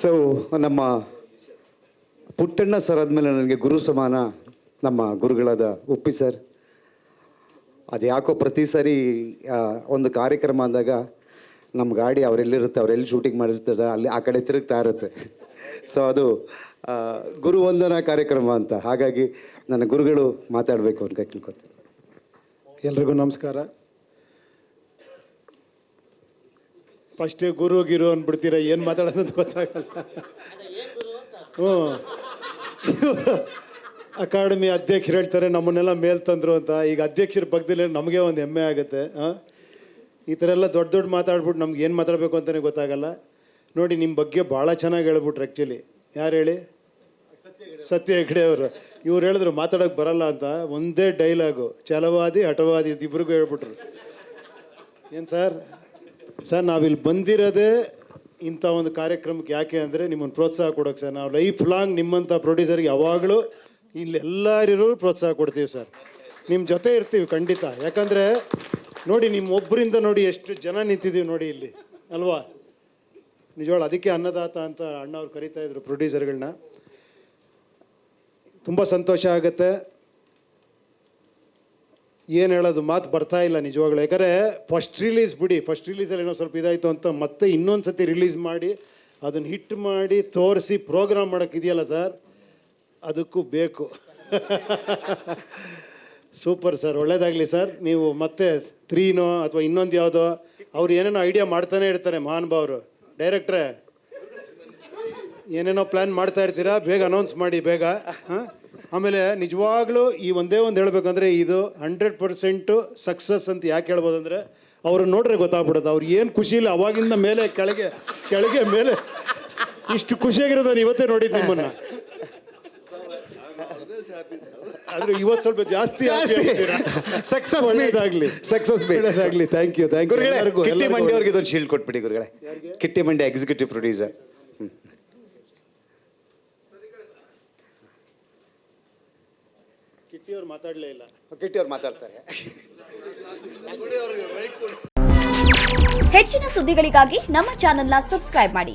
So ನಮ್ಮ Puttanna sir ಆದಮೇಲೆ ನನಗೆ ಗುರು ಸಮಾನ ನಮ್ಮ ಗುರುಗಳಾದ ಉಪ್ಪಿ ಸರ್. ಅದು ಯಾಕೋ ಪ್ರತಿ ಸಾರಿ ಒಂದು ಕಾರ್ಯಕ್ರಮ ಅಂದಾಗ ನಮ್ಮ ಗಾಡಿ ಅವರೆಲ್ಲಿರುತ್ತೆ, ಅವರೆಲ್ಲಿ ಶೂಟಿಂಗ್ ಮಾಡಿರ್ತಾರೆ ಅಲ್ಲಿ ಆ ಕಡೆ ತಿರುಗ್ತಾ ಇರುತ್ತೆ. ಸೊ ಅದು ಗುರುವಂದನಾ ಕಾರ್ಯಕ್ರಮ ಅಂತ. ಹಾಗಾಗಿ ನನ್ನ ಗುರುಗಳು ಮಾತಾಡಬೇಕು ಅಂತ ಕೇಳ್ಕೊತೀನಿ. ಎಲ್ರಿಗೂ ನಮಸ್ಕಾರ. ಫಸ್ಟೇ ಗುರು ಗಿರು ಅಂದ್ಬಿಡ್ತೀರ, ಏನು ಮಾತಾಡೋದಂತ ಗೊತ್ತಾಗಲ್ಲ. ಹ್ಞೂ, ಅಕಾಡೆಮಿ ಅಧ್ಯಕ್ಷರು ಹೇಳ್ತಾರೆ ನಮ್ಮನ್ನೆಲ್ಲ ಮೇಲ್ ತಂದರು ಅಂತ. ಈಗ ಅಧ್ಯಕ್ಷರ ಪಕ್ಕದಲ್ಲಿ ನಮಗೆ ಒಂದು ಹೆಮ್ಮೆ ಆಗುತ್ತೆ. ಈ ಥರ ಎಲ್ಲ ದೊಡ್ಡ ದೊಡ್ಡ ಮಾತಾಡ್ಬಿಟ್ಟು ನಮ್ಗೆ ಏನು ಮಾತಾಡಬೇಕು ಅಂತಲೇ ಗೊತ್ತಾಗಲ್ಲ. ನೋಡಿ, ನಿಮ್ಮ ಬಗ್ಗೆ ಭಾಳ ಚೆನ್ನಾಗಿ ಹೇಳ್ಬಿಟ್ರು. ಆ್ಯಕ್ಚುಲಿ ಯಾರು ಹೇಳಿ? ಸತ್ಯ ಹೆಗ್ಡೆ ಅವರು. ಇವ್ರು ಹೇಳಿದ್ರು ಮಾತಾಡೋಕ್ಕೆ ಬರಲ್ಲ ಅಂತ. ಒಂದೇ ಡೈಲಾಗು, ಛಲವಾದಿ ಹಠವಾದಿ ಅಂತ ಇಬ್ರಿಗೂ ಹೇಳ್ಬಿಟ್ರು. ಏನು ಸರ್ ನಾವಿಲ್ಲಿ ಬಂದಿರೋದೇ ಇಂಥ ಒಂದು ಕಾರ್ಯಕ್ರಮಕ್ಕೆ. ಯಾಕೆ ಅಂದರೆ ನಿಮ್ಮನ್ನು ಪ್ರೋತ್ಸಾಹ ಕೊಡೋಕ್ಕೆ ಸರ್. ನಾವು ಲೈಫ್ ಲಾಂಗ್ ನಿಮ್ಮಂಥ ಪ್ರೊಡ್ಯೂಸರ್ಗೆ ಯಾವಾಗಲೂ ಇಲ್ಲಿ ಎಲ್ಲರಿಗೂ ಪ್ರೋತ್ಸಾಹ ಕೊಡ್ತೀವಿ ಸರ್. ನಿಮ್ಮ ಜೊತೆ ಇರ್ತೀವಿ ಖಂಡಿತ. ಯಾಕಂದರೆ ನೋಡಿ, ನಿಮ್ಮ ಒಬ್ಬರಿಂದ ನೋಡಿ ಎಷ್ಟು ಜನ ನಿಂತಿದ್ದೀವಿ ನೋಡಿ ಇಲ್ಲಿ, ಅಲ್ವಾ? ನಿಜವಾಳು ಅದಕ್ಕೆ ಅನ್ನದಾತ ಅಂತ ಅಣ್ಣವ್ರು ಕರೀತಾಯಿದ್ರು ಪ್ರೊಡ್ಯೂಸರ್ಗಳನ್ನ. ತುಂಬ ಸಂತೋಷ ಆಗುತ್ತೆ. ಏನು ಹೇಳೋದು, ಮಾತು ಬರ್ತಾ ಇಲ್ಲ ನಿಜವಾಗ್ಲೂ. ಯಾಕಂದರೆ ಫಸ್ಟ್ ರಿಲೀಸ್ ಬಿಡಿ, ಫಸ್ಟ್ ರಿಲೀಸಲ್ಲಿ ಏನೋ ಸ್ವಲ್ಪ ಇದಾಯಿತು ಅಂತ ಮತ್ತೆ ಇನ್ನೊಂದು ಸತಿ ರಿಲೀಸ್ ಮಾಡಿ ಅದನ್ನು ಹಿಟ್ ಮಾಡಿ ತೋರಿಸಿ ಪ್ರೋಗ್ರಾಮ್ ಮಾಡೋಕ್ಕಿದೆಯಲ್ಲ ಸರ್, ಅದಕ್ಕೂ ಬೇಕು. ಸೂಪರ್ ಸರ್, ಒಳ್ಳೇದಾಗಲಿ ಸರ್. ನೀವು ಮತ್ತೆ 3ನೋ ಅಥವಾ ಇನ್ನೊಂದು ಯಾವುದೋ ಅವ್ರು ಏನೇನೋ ಐಡಿಯಾ ಮಾಡ್ತಾನೆ ಇರ್ತಾರೆ ಮಹಾನುಭಾವರು. ಡೈರೆಕ್ಟ್ರೇ ಏನೇನೋ ಪ್ಲ್ಯಾನ್ ಮಾಡ್ತಾ ಇರ್ತೀರಾ, ಬೇಗ ಅನೌನ್ಸ್ ಮಾಡಿ ಬೇಗ. ಆಮೇಲೆ ನಿಜವಾಗ್ಲೂ ಈ ಒಂದೇ ಒಂದು ಹೇಳಬೇಕಂದ್ರೆ ಇದು 100% ಸಕ್ಸಸ್ ಅಂತ ಯಾಕೆ ಹೇಳ್ಬೋದು ಅಂದರೆ ಅವ್ರನ್ನ ನೋಡ್ರೆ ಗೊತ್ತಾಗ್ಬಿಡುತ್ತೆ. ಅವ್ರು ಏನು ಖುಷಿ ಇಲ್ಲ ಅವಾಗಿಂದ ಮೇಲೆ ಕೆಳಗೆ ಮೇಲೆ ಇಷ್ಟು ಖುಷಿಯಾಗಿರೋದು ನಾನು ಇವತ್ತೇ ನೋಡಿದ್ದು ನಿಮ್ಮನ್ನು. ಆದ್ರೆ ಇವತ್ತು ಸ್ವಲ್ಪ ಜಾಸ್ತಿ ಸಕ್ಸಸ್ ಒಳ್ಳೇದಾಗಲಿ. Thank you. ಕಿಟ್ಟಿ ಮಂಡಿ ಅವ್ರಿಗೆ ಇದೊಂದು ಶೀಲ್ಡ್ ಕೊಟ್ಬಿಡಿ ಗುರುಗಳೇ. ಕಿಟ್ಟಿ ಮಂಡಿ ಎಕ್ಸಿಕ್ಯೂಟಿವ್ ಪ್ರೊಡ್ಯೂಸರ್. ಕಿಟ್ಟಿಯವ್ರು ಮಾತಾಡಲೇ ಇಲ್ಲ. ಕಿಟ್ಟಿಯವ್ರು ಮಾತಾಡ್ತಾರೆ. ಹೆಚ್ಚಿನ ಸುದ್ದಿಗಳಿಗಾಗಿ ನಮ್ಮ ಚಾನೆಲ್ನ ಸಬ್ಸ್ಕ್ರೈಬ್ ಮಾಡಿ.